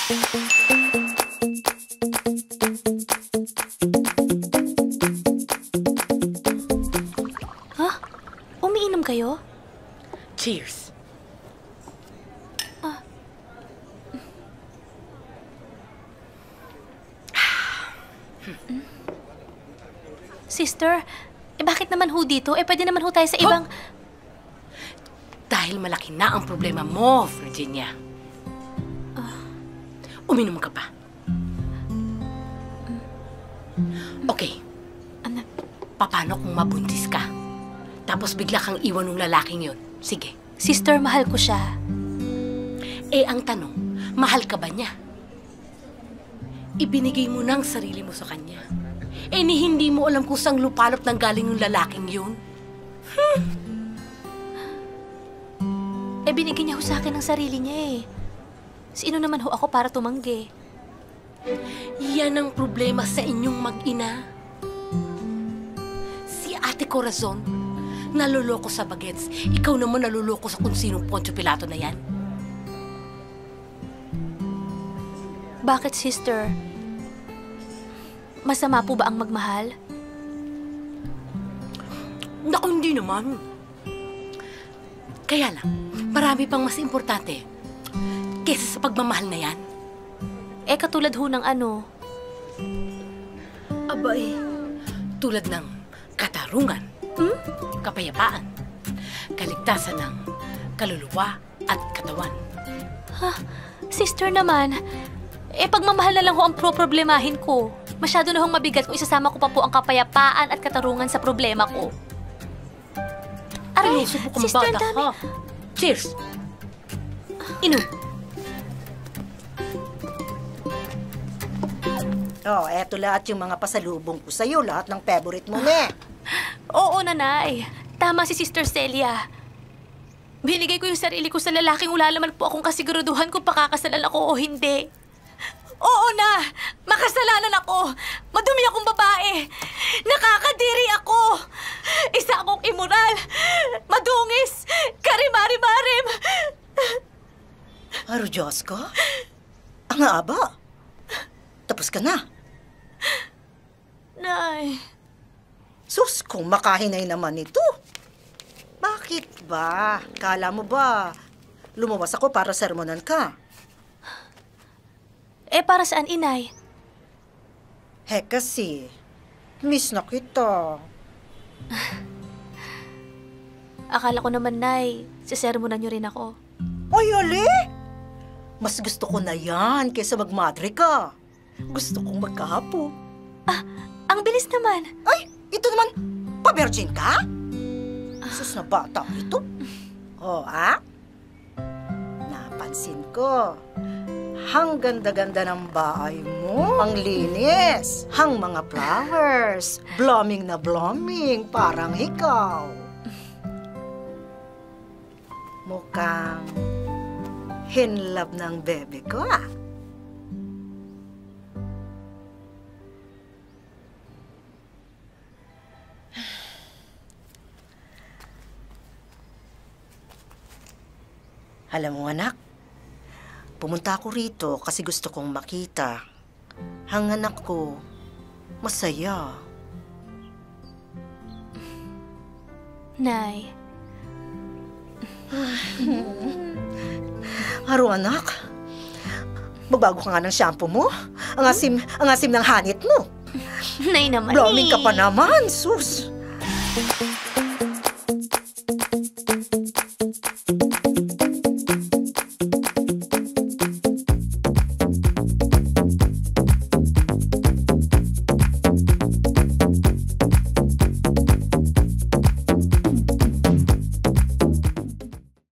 Ha? Umiinom kayo? Cheers. Sister, bakit naman ho dito? Pwede naman ho tayo sa ibang... Dahil malaki na ang problema mo, Virginia. Uminom ka pa. Okay. Ano? Paano kung mabuntis ka? Tapos bigla kang iwan ng lalaking yun? Sige. Sister, mahal ko siya. Ang tanong, mahal ka ba niya? Ibinigay mo na ang sarili mo sa kanya. Ni hindi mo alam kung saan lupalop nang galing yung lalaking yun. Binigyan niya ho sa akin ang sarili niya Sino naman ho ako para tumanggi? Yan ang problema sa inyong mag-ina. Si Ate Corazon, naluloko sa bagets. Ikaw naman naluloko sa kung sinong Poncio Pilato na yan. Bakit, sister? Masama po ba ang magmahal? Naku, hindi naman. Kaya lang, marami pang mas importante kesa sa pagmamahal na yan. Katulad ho ng ano? Abay, tulad ng katarungan, kapayapaan, kaligtasan ng kaluluwa at katawan. Sister naman, pagmamahal na lang ho ang problemahin ko. Masyado na hong mabigat kung isasama ko pa po ang kapayapaan at katarungan sa problema ko. Aray, sister, dami. Cheers! Inom. Eto lahat yung mga pasalubong ko sa'yo. Lahat ng favorite mo, ne. Oo, nanay. Tama si Sister Celia. Binigay ko yung sarili ko sa lalaking wala naman po akong kasiguraduhan kung pakakasalan ako o hindi. Oo na! Makasalanan ako! Madumi akong babae! Nakakadiri ako! Isa akong immoral! Madungis! Karimari-marim! Aro, Diyos ko? Ang aba. Tapos ka na. Nay... Sus, kung makahinay naman ito. Bakit ba? Kala mo ba lumawas ako para sermonan ka? Para saan, inay? Kasi, miss na kita. Akala ko naman, Nay, sisermonan niyo rin ako. Ay, ali! Mas gusto ko na yan kaysa magmadre ka. Gusto kong magkahapo. Ang bilis naman. Ay, ito naman, pa-virgin ka? Sus na bata ito. Napansin ko. Hang ganda-ganda ng bahay mo. Ang linis. Hang mga flowers. Blooming na blooming. Parang ikaw. Mukhang hinlove ng bebe ko, Alam mo, anak, pumunta ako rito kasi gusto kong makita. Ang anak ko, masaya. Nay. Haro, anak, magbago ka nga ng shampoo mo. Ang asim ng hanit mo. Nay naman Blooming ka pa naman, sus.